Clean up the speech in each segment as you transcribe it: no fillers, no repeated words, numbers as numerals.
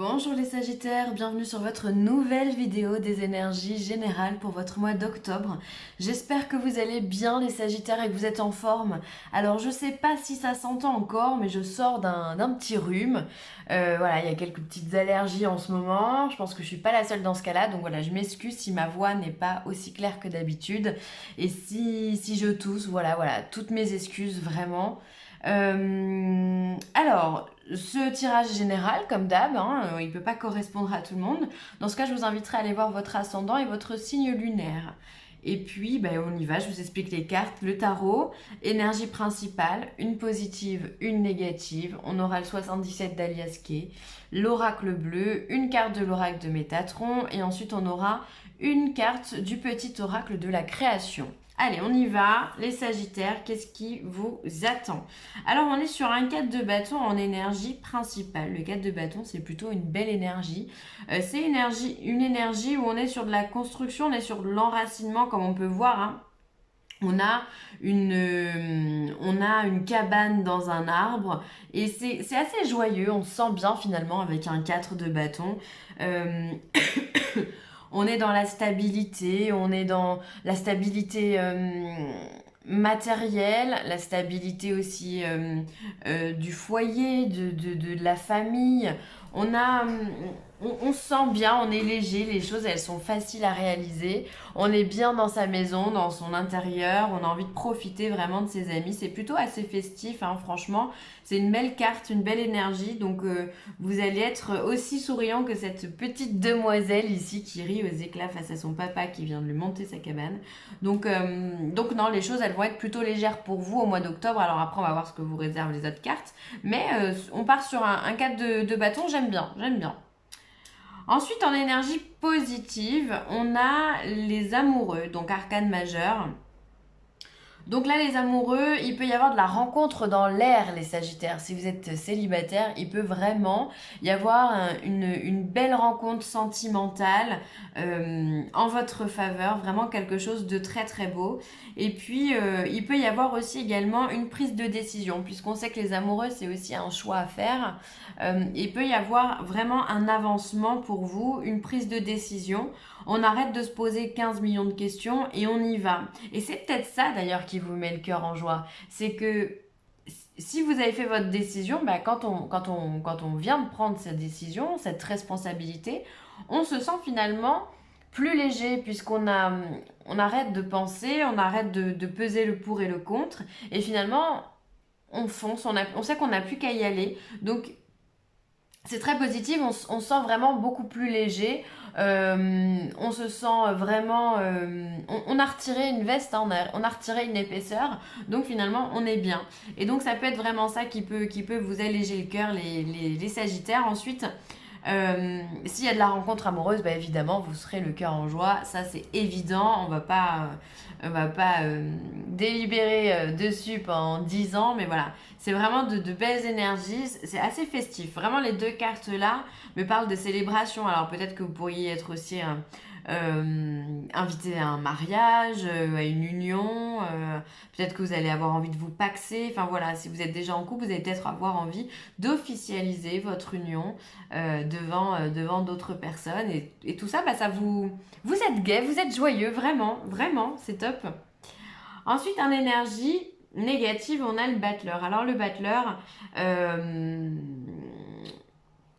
Bonjour les Sagittaires, bienvenue sur votre nouvelle vidéo des énergies générales pour votre mois d'octobre. J'espère que vous allez bien les Sagittaires et que vous êtes en forme. Alors je sais pas si ça s'entend encore, mais je sors d'un petit rhume. Voilà, il y a quelques petites allergies en ce moment. Je pense que je suis pas la seule dans ce cas-là, donc voilà, je m'excuse si ma voix n'est pas aussi claire que d'habitude. Et si je tousse, voilà, toutes mes excuses vraiment. Alors, ce tirage général, comme d'hab, il ne peut pas correspondre à tout le monde. Dans ce cas, je vous inviterai à aller voir votre ascendant et votre signe lunaire. Et puis, on y va, je vous explique les cartes. Le tarot, énergie principale, une positive, une négative. On aura le 77 d'Alias Kay, l'oracle bleu, une carte de l'oracle de Métatron, et ensuite on aura une carte du petit oracle de la création. Allez, on y va. Les Sagittaires, qu'est-ce qui vous attend? Alors, on est sur un 4 de bâton en énergie principale. Le 4 de bâton, c'est plutôt une belle énergie. C'est une énergie où on est sur de la construction, on est sur de l'enracinement, comme on peut voir, hein. On a une cabane dans un arbre et c'est assez joyeux, on se sent bien finalement avec un 4 de bâton. Euh, on est dans la stabilité, on est dans la stabilité matérielle, la stabilité aussi du foyer, de la famille. On se sent bien, on est léger, les choses elles sont faciles à réaliser. On est bien dans sa maison, dans son intérieur, on a envie de profiter vraiment de ses amis. C'est plutôt assez festif, hein, franchement. C'est une belle carte, une belle énergie. Donc vous allez être aussi souriant que cette petite demoiselle ici qui rit aux éclats face à son papa qui vient de lui monter sa cabane. Donc non, les choses elles vont être plutôt légères pour vous au mois d'octobre. Alors après on va voir ce que vous réservent les autres cartes. Mais on part sur un 4 de bâton, j'aime bien. Ensuite, en énergie positive, on a les amoureux, donc arcane majeur. Donc là, les amoureux, il peut y avoir de la rencontre dans l'air, les Sagittaires. Si vous êtes célibataire, il peut vraiment y avoir une belle rencontre sentimentale en votre faveur, vraiment quelque chose de très très beau. Et puis, il peut y avoir aussi également une prise de décision, puisqu'on sait que les amoureux, c'est aussi un choix à faire. Il peut y avoir vraiment un avancement pour vous, une prise de décision. On arrête de se poser 15 millions de questions et on y va. Et c'est peut-être ça d'ailleurs qui vous met le cœur en joie. C'est que si vous avez fait votre décision, quand on vient de prendre cette décision, cette responsabilité, on se sent finalement plus léger on arrête de penser, on arrête de peser le pour et le contre. Et finalement, on fonce, on sait qu'on n'a plus qu'à y aller. Donc c'est très positif, on se sent vraiment beaucoup plus léger, on se sent vraiment... on a retiré une veste, hein, on a retiré une épaisseur, donc finalement on est bien. Et donc ça peut être vraiment ça qui peut vous alléger le cœur, les Sagittaires. Ensuite, s'il y a de la rencontre amoureuse, évidemment vous serez le cœur en joie, ça c'est évident, on va pas délibérer dessus pendant 10 ans, mais voilà, c'est vraiment de belles énergies, c'est assez festif. Vraiment les deux cartes là me parlent de célébration, alors peut-être que vous pourriez être aussi invité à un mariage, à une union, peut-être que vous allez avoir envie de vous paxer, enfin voilà, si vous êtes déjà en couple, vous allez peut-être avoir envie d'officialiser votre union devant d'autres personnes et tout ça, vous êtes gai, vous êtes joyeux, vraiment, c'est top. Ensuite, en énergie négative, on a le battleur. Alors le battleur,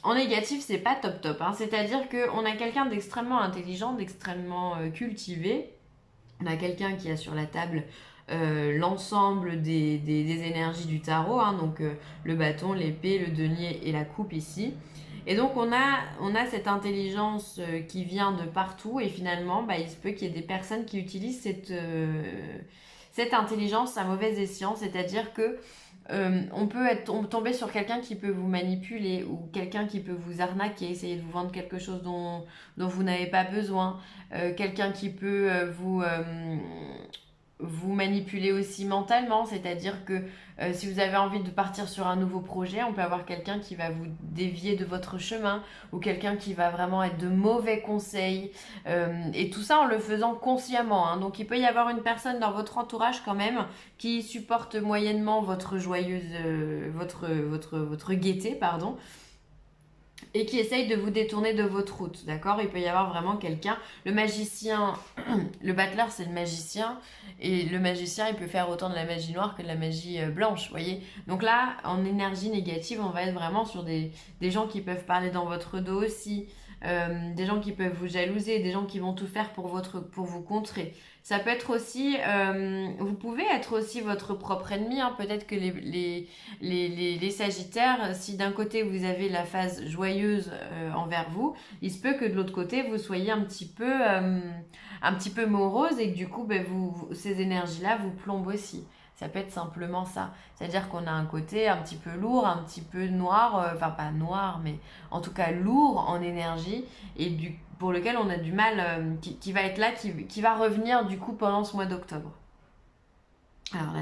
en négatif, c'est pas top, hein. C'est-à-dire qu'on a quelqu'un d'extrêmement intelligent, d'extrêmement cultivé. On a quelqu'un qui a sur la table l'ensemble des énergies du tarot, hein, donc le bâton, l'épée, le denier et la coupe ici. Et donc on a cette intelligence qui vient de partout et finalement il se peut qu'il y ait des personnes qui utilisent cette intelligence à mauvais escient, c'est-à-dire que on peut tomber sur quelqu'un qui peut vous manipuler ou quelqu'un qui peut vous arnaquer, essayer de vous vendre quelque chose dont vous n'avez pas besoin, quelqu'un qui peut vous manipuler aussi mentalement, c'est-à-dire que si vous avez envie de partir sur un nouveau projet, on peut avoir quelqu'un qui va vous dévier de votre chemin ou quelqu'un qui va vraiment être de mauvais conseils et tout ça en le faisant consciemment, hein. Donc il peut y avoir une personne dans votre entourage quand même qui supporte moyennement votre joyeuse, votre gaieté, pardon. et qui essaye de vous détourner de votre route, d'accord? Il peut y avoir vraiment quelqu'un, le magicien, le battleur c'est le magicien, et le magicien il peut faire autant de la magie noire que de la magie blanche, vous voyez? Donc là, en énergie négative, on va être vraiment sur des gens qui peuvent parler dans votre dos aussi, des gens qui peuvent vous jalouser, des gens qui vont tout faire pour vous contrer. Ça peut être aussi, vous pouvez être aussi votre propre ennemi, hein. Peut-être que les Sagittaires, si d'un côté vous avez la phase joyeuse envers vous, il se peut que de l'autre côté vous soyez un petit peu morose et que du coup ben, ces énergies-là vous plombent aussi. Ça peut être simplement ça. C'est-à-dire qu'on a un côté un petit peu lourd, un petit peu noir, enfin pas noir, mais en tout cas lourd en énergie et pour lequel on a du mal, qui va être là, qui va revenir du coup pendant ce mois d'octobre. Alors on a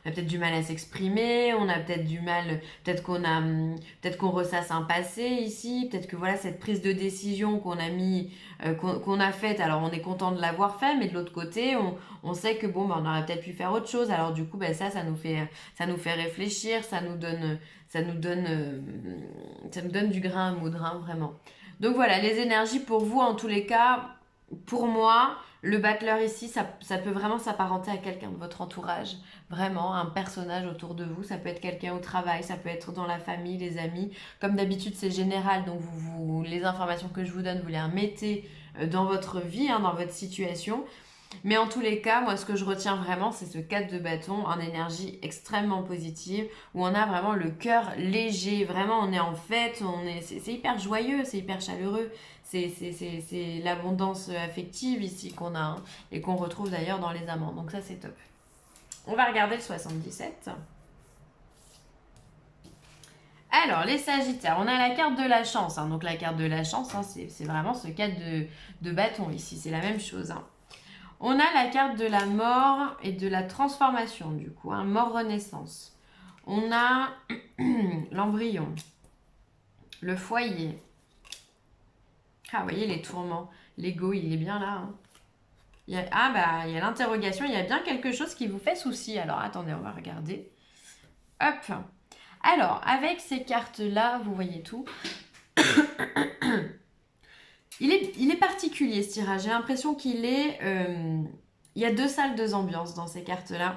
peut-être du mal à s'exprimer, on a peut-être du mal, peut-être qu'on ressasse un passé ici, peut-être que voilà cette prise de décision qu'on a faite, alors on est content de l'avoir fait, mais de l'autre côté on sait que bon, on aurait peut-être pu faire autre chose, alors du coup ça nous fait réfléchir, ça nous donne du grain à moudre, hein, vraiment. Donc voilà, les énergies pour vous en tous les cas, pour moi. Le battleur ici, ça peut vraiment s'apparenter à quelqu'un de votre entourage, vraiment un personnage autour de vous. Ça peut être quelqu'un au travail, ça peut être dans la famille, les amis. Comme d'habitude, c'est général, donc les informations que je vous donne, vous les remettez dans votre vie, hein, dans votre situation. Mais en tous les cas, moi, ce que je retiens vraiment, c'est ce 4 de bâton en énergie extrêmement positive, où on a vraiment le cœur léger. Vraiment, on est en fête, c'est hyper joyeux, c'est hyper chaleureux. C'est l'abondance affective ici qu'on a, hein, et qu'on retrouve d'ailleurs dans les amants. Donc ça, c'est top. On va regarder le 77. Alors, les Sagittaires, on a la carte de la chance, hein. Donc la carte de la chance, hein, c'est vraiment ce 4 de bâton ici. C'est la même chose, hein. On a la carte de la mort et de la transformation, du coup, hein, mort-renaissance. On a l'embryon, le foyer. Ah, vous voyez les tourments. L'ego, il est bien là, hein. Il y a l'interrogation. Il y a bien quelque chose qui vous fait souci. Alors, attendez, on va regarder. Hop. Alors, avec ces cartes-là, vous voyez tout. Il est particulier ce tirage. J'ai l'impression qu'il est... il y a 2 salles, 2 ambiances dans ces cartes-là.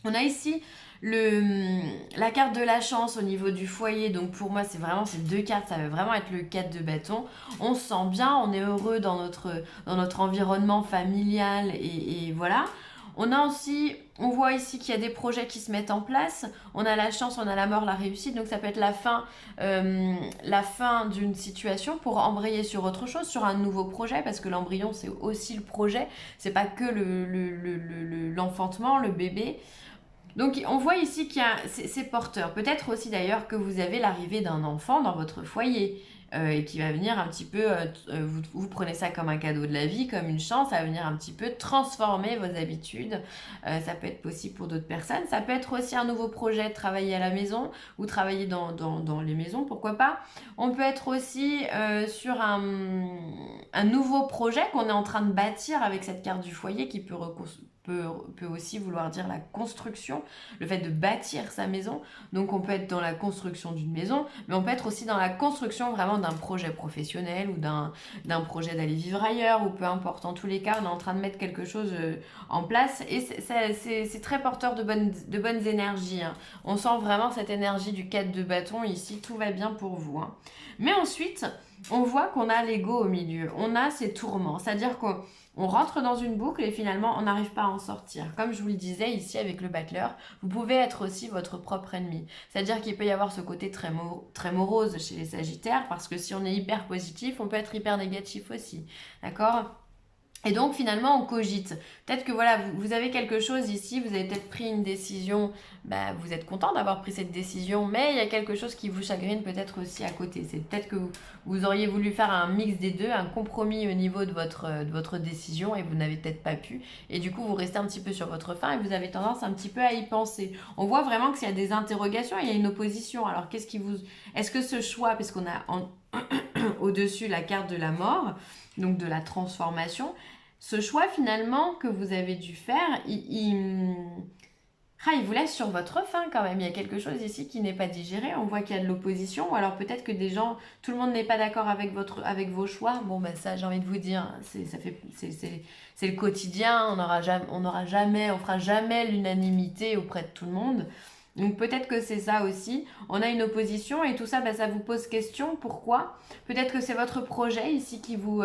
On a ici la carte de la chance au niveau du foyer. Donc pour moi, c'est vraiment ces 2 cartes. Ça va vraiment être le 4 de bâton. On se sent bien, on est heureux dans notre environnement familial. Et voilà. On voit ici qu'il y a des projets qui se mettent en place. On a la chance, on a la mort, la réussite. Donc ça peut être la fin d'une situation pour embrayer sur autre chose, sur un nouveau projet, parce que l'embryon c'est aussi le projet. C'est pas que l'enfantement, le bébé. Donc on voit ici qu'il y a c'est porteur. Peut-être aussi d'ailleurs que vous avez l'arrivée d'un enfant dans votre foyer. Et qui va venir un petit peu, vous prenez ça comme un cadeau de la vie, comme une chance, ça va venir un petit peu transformer vos habitudes. Ça peut être possible pour d'autres personnes. Ça peut être aussi un nouveau projet de travailler à la maison ou travailler dans les maisons, pourquoi pas. On peut être aussi sur un nouveau projet qu'on est en train de bâtir avec cette carte du foyer qui peut aussi vouloir dire la construction, le fait de bâtir sa maison. Donc on peut être dans la construction d'une maison, mais on peut être aussi dans la construction vraiment d'un projet professionnel ou d'un projet d'aller vivre ailleurs, ou peu importe. En tous les cas, on est en train de mettre quelque chose en place et c'est très porteur de bonnes énergies, hein. On sent vraiment cette énergie du 4 de bâton ici, tout va bien pour vous, hein. Mais ensuite, on voit qu'on a l'ego au milieu, on a ces tourments, c'est-à-dire qu'on rentre dans une boucle et finalement on n'arrive pas à en sortir. Comme je vous le disais ici avec le battleur, vous pouvez être aussi votre propre ennemi. C'est-à-dire qu'il peut y avoir ce côté très morose chez les Sagittaires, parce que si on est hyper positif, on peut être hyper négatif aussi. D'accord ? Et donc finalement on cogite. Peut-être que voilà, vous avez quelque chose ici, vous avez peut-être pris une décision, vous êtes content d'avoir pris cette décision, mais il y a quelque chose qui vous chagrine peut-être aussi à côté. C'est peut-être que vous auriez voulu faire un mix des deux, un compromis au niveau de votre décision et vous n'avez peut-être pas pu. Et du coup vous restez un petit peu sur votre faim et vous avez tendance un petit peu à y penser. On voit vraiment qu'il y a des interrogations, il y a une opposition. Alors est-ce que ce choix, parce qu'on a au-dessus la carte de la mort, donc de la transformation, ce choix finalement que vous avez dû faire, Ah, il vous laisse sur votre faim quand même. Il y a quelque chose ici qui n'est pas digéré. On voit qu'il y a de l'opposition. Ou alors peut-être que des gens, tout le monde n'est pas d'accord avec vos choix. Bon, ben ça, j'ai envie de vous dire, c'est le quotidien. On fera jamais l'unanimité auprès de tout le monde. Donc peut-être que c'est ça aussi. On a une opposition et tout ça, ben, ça vous pose question. Pourquoi? Peut-être que c'est votre projet ici qui vous...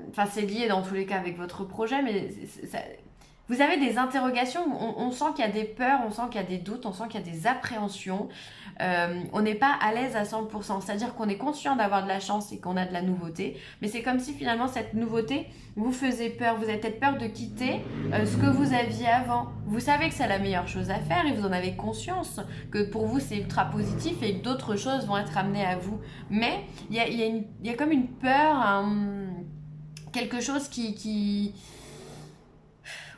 Enfin, c'est lié dans tous les cas avec votre projet, mais vous avez des interrogations, on sent qu'il y a des peurs, on sent qu'il y a des doutes, on sent qu'il y a des appréhensions. On n'est pas à l'aise à 100%, c'est-à-dire qu'on est conscient d'avoir de la chance et qu'on a de la nouveauté, mais c'est comme si finalement cette nouveauté vous faisait peur. Vous avez peut-être peur de quitter ce que vous aviez avant. Vous savez que c'est la meilleure chose à faire et vous en avez conscience que pour vous c'est ultra positif et que d'autres choses vont être amenées à vous. Mais il y a comme une peur, quelque chose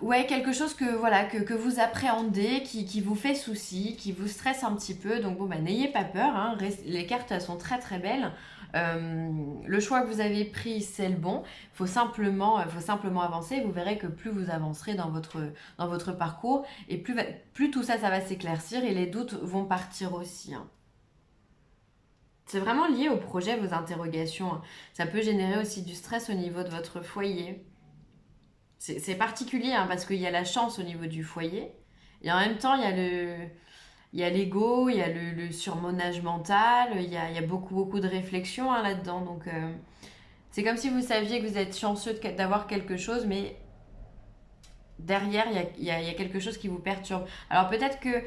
ouais, quelque chose que, voilà, que vous appréhendez, qui vous fait souci, qui vous stresse un petit peu. Donc bon, bah, n'ayez pas peur, hein. Les cartes, elles sont très très belles. Le choix que vous avez pris, c'est le bon. Faut simplement avancer. Vous verrez que plus vous avancerez dans votre parcours, et plus tout ça, ça va s'éclaircir et les doutes vont partir aussi, hein. C'est vraiment lié au projet, vos interrogations, hein. Ça peut générer aussi du stress au niveau de votre foyer. C'est particulier, hein, parce qu'il y a la chance au niveau du foyer. Et en même temps, il y a l'ego, il y a le surmenage mental, il y a beaucoup, beaucoup de réflexion, hein, là-dedans. Donc, c'est comme si vous saviez que vous êtes chanceux d'avoir quelque chose, mais derrière, il y a quelque chose qui vous perturbe. Alors, peut-être que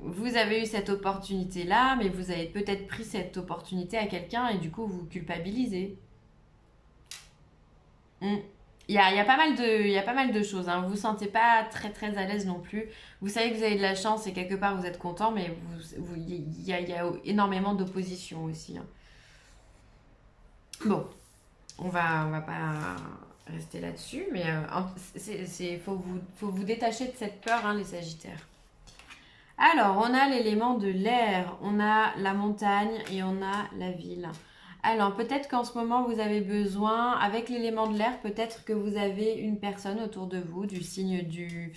vous avez eu cette opportunité-là, mais vous avez peut-être pris cette opportunité à quelqu'un et du coup, vous culpabilisez. Mm. Il y a pas mal de choses, hein. Vous vous sentez pas très très à l'aise non plus. Vous savez que vous avez de la chance et quelque part vous êtes content, mais il y a énormément d'opposition aussi, hein. Bon, on va pas rester là-dessus, mais faut vous détacher de cette peur, hein, les Sagittaires. Alors, on a l'élément de l'air, on a la montagne et on a la ville. Alors, peut-être qu'en ce moment, vous avez besoin, avec l'élément de l'air, peut-être que vous avez une personne autour de vous, du signe du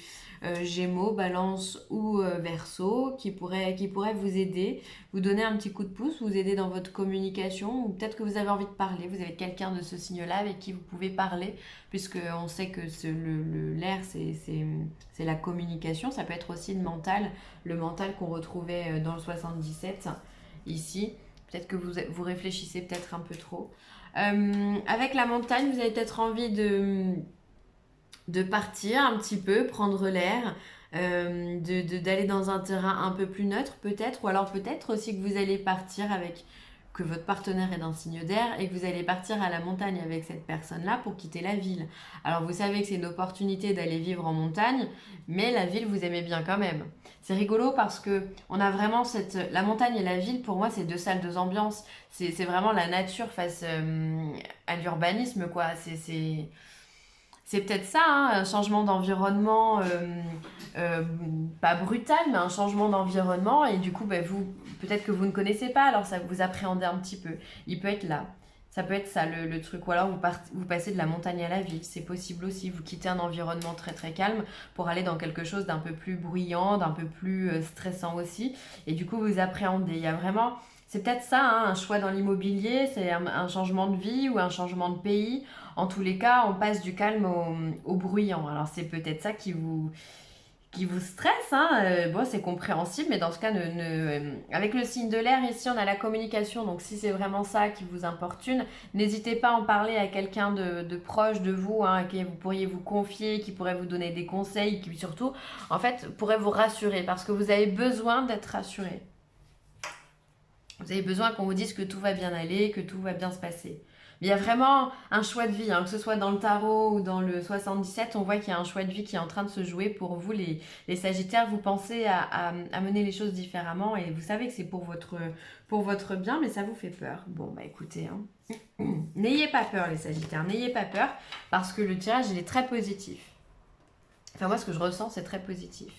Gémeaux, Balance ou Verseau, qui pourrait vous aider, vous donner un petit coup de pouce, vous aider dans votre communication, ou peut-être que vous avez envie de parler, vous avez quelqu'un de ce signe-là avec qui vous pouvez parler, puisque on sait que l'air, c'est la communication, ça peut être aussi le mental qu'on retrouvait dans le 77, ici. Peut-être que vous réfléchissez peut-être un peu trop. Avec la montagne, vous avez peut-être envie de partir un petit peu, prendre l'air, d'aller dans un terrain un peu plus neutre peut-être, ou alors peut-être aussi que vous allez partir avec, que votre partenaire est d'un signe d'air et que vous allez partir à la montagne avec cette personne-là pour quitter la ville. Alors vous savez que c'est une opportunité d'aller vivre en montagne, mais la ville vous aimez bien quand même. C'est rigolo parce que on a vraiment la montagne et la ville, pour moi c'est deux salles, deux ambiances. C'est vraiment la nature face à l'urbanisme, quoi. C'est peut-être ça, hein, un changement d'environnement, pas brutal, mais un changement d'environnement. Et du coup, bah, peut-être que vous ne connaissez pas, alors ça vous appréhendez un petit peu. Il peut être là. Ça peut être ça le truc. Ou alors vous passez de la montagne à la ville. C'est possible aussi. Vous quittez un environnement très très calme pour aller dans quelque chose d'un peu plus bruyant, d'un peu plus stressant aussi. Et du coup, vous appréhendez. Il y a vraiment... C'est peut-être ça, hein, un choix dans l'immobilier, c'est un changement de vie ou un changement de pays. En tous les cas, on passe du calme au bruyant. Alors c'est peut-être ça qui vous stresse, hein. Bon, c'est compréhensible, mais dans ce cas, avec le signe de l'air, ici, on a la communication. Donc si c'est vraiment ça qui vous importune, n'hésitez pas à en parler à quelqu'un de proche de vous, hein, à qui vous pourriez vous confier, qui pourrait vous donner des conseils, qui surtout, en fait, pourrait vous rassurer, parce que vous avez besoin d'être rassuré. Vous avez besoin qu'on vous dise que tout va bien aller, que tout va bien se passer. Mais il y a vraiment un choix de vie, hein, que ce soit dans le tarot ou dans le 77, on voit qu'il y a un choix de vie qui est en train de se jouer pour vous, les Sagittaires. Vous pensez à mener les choses différemment et vous savez que c'est pour votre bien, mais ça vous fait peur. Bon, bah écoutez, hein. N'ayez pas peur les Sagittaires, n'ayez pas peur parce que le tirage, il est très positif. Enfin, moi, ce que je ressens, c'est très positif.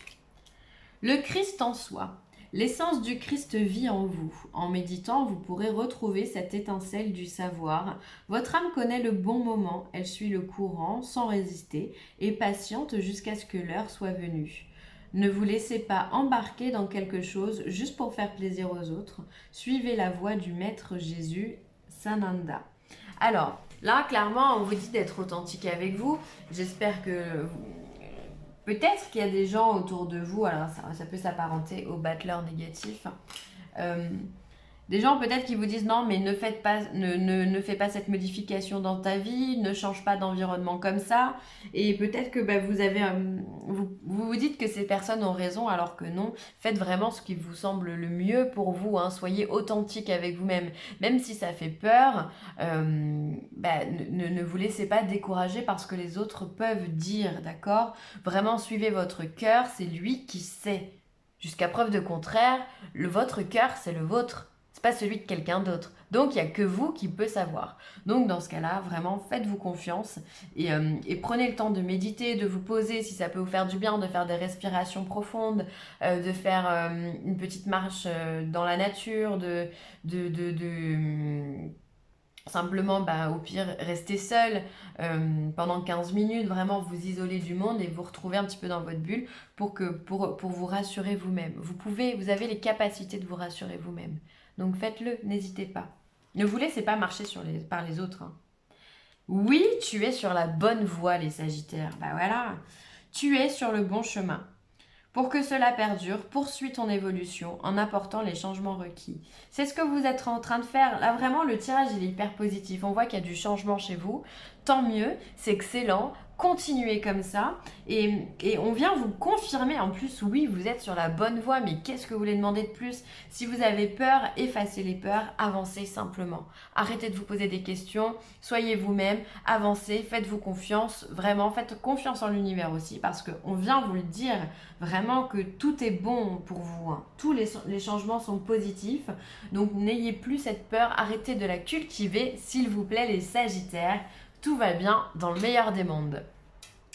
Le Christ en soi. L'essence du Christ vit en vous. En méditant, vous pourrez retrouver cette étincelle du savoir. Votre âme connaît le bon moment, elle suit le courant sans résister et patiente jusqu'à ce que l'heure soit venue. Ne vous laissez pas embarquer dans quelque chose juste pour faire plaisir aux autres. Suivez la voie du Maître Jésus, Sananda. Alors, là, clairement, on vous dit d'être authentique avec vous. J'espère que... Peut-être qu'il y a des gens autour de vous, alors ça peut s'apparenter au battleur négatif. Euh, des gens peut-être qui vous disent non, mais ne fais pas cette modification dans ta vie, ne change pas d'environnement comme ça. Et peut-être que vous dites que ces personnes ont raison alors que non. Faites vraiment ce qui vous semble le mieux pour vous. Hein. Soyez authentique avec vous-même. Même si ça fait peur, ne vous laissez pas décourager par ce que les autres peuvent dire, d'accord? Vraiment suivez votre cœur, c'est lui qui sait. Jusqu'à preuve de contraire, votre cœur, c'est le vôtre. C'est pas celui de quelqu'un d'autre. Donc, il n'y a que vous qui peut savoir. Donc, dans ce cas-là, vraiment, faites-vous confiance et prenez le temps de méditer, de vous poser si ça peut vous faire du bien, de faire des respirations profondes, de faire une petite marche dans la nature, simplement, au pire, rester seul pendant 15 minutes, vraiment vous isoler du monde et vous retrouver un petit peu dans votre bulle pour vous rassurer vous-même. Vous avez les capacités de vous rassurer vous-même. Donc faites-le, n'hésitez pas. Ne vous laissez pas marcher par les autres. Hein. Oui, tu es sur la bonne voie, les Sagittaires. Bah voilà, tu es sur le bon chemin. Pour que cela perdure, poursuis ton évolution en apportant les changements requis. C'est ce que vous êtes en train de faire. Là, vraiment, le tirage, il est hyper positif. On voit qu'il y a du changement chez vous. Tant mieux, c'est excellent. Continuez comme ça. Et on vient vous confirmer, en plus, oui, vous êtes sur la bonne voie, mais qu'est-ce que vous voulez demander de plus? Si vous avez peur, effacez les peurs, avancez simplement. Arrêtez de vous poser des questions, soyez vous-même, avancez, faites-vous confiance. Vraiment, faites confiance en l'univers aussi, parce qu'on vient vous le dire vraiment que tout est bon pour vous. Hein. Tous les changements sont positifs. Donc n'ayez plus cette peur. Arrêtez de la cultiver, s'il vous plaît, les Sagittaires. Tout va bien dans le meilleur des mondes.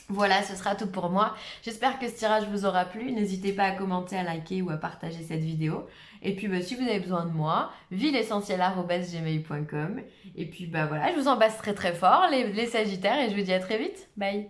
Voilà, ce sera tout pour moi. J'espère que ce tirage vous aura plu. N'hésitez pas à commenter, à liker ou à partager cette vidéo. Et puis, si vous avez besoin de moi, villeessentielle@gmail.com. Et puis, voilà, je vous embrasse très très fort, les Sagittaires, et je vous dis à très vite. Bye!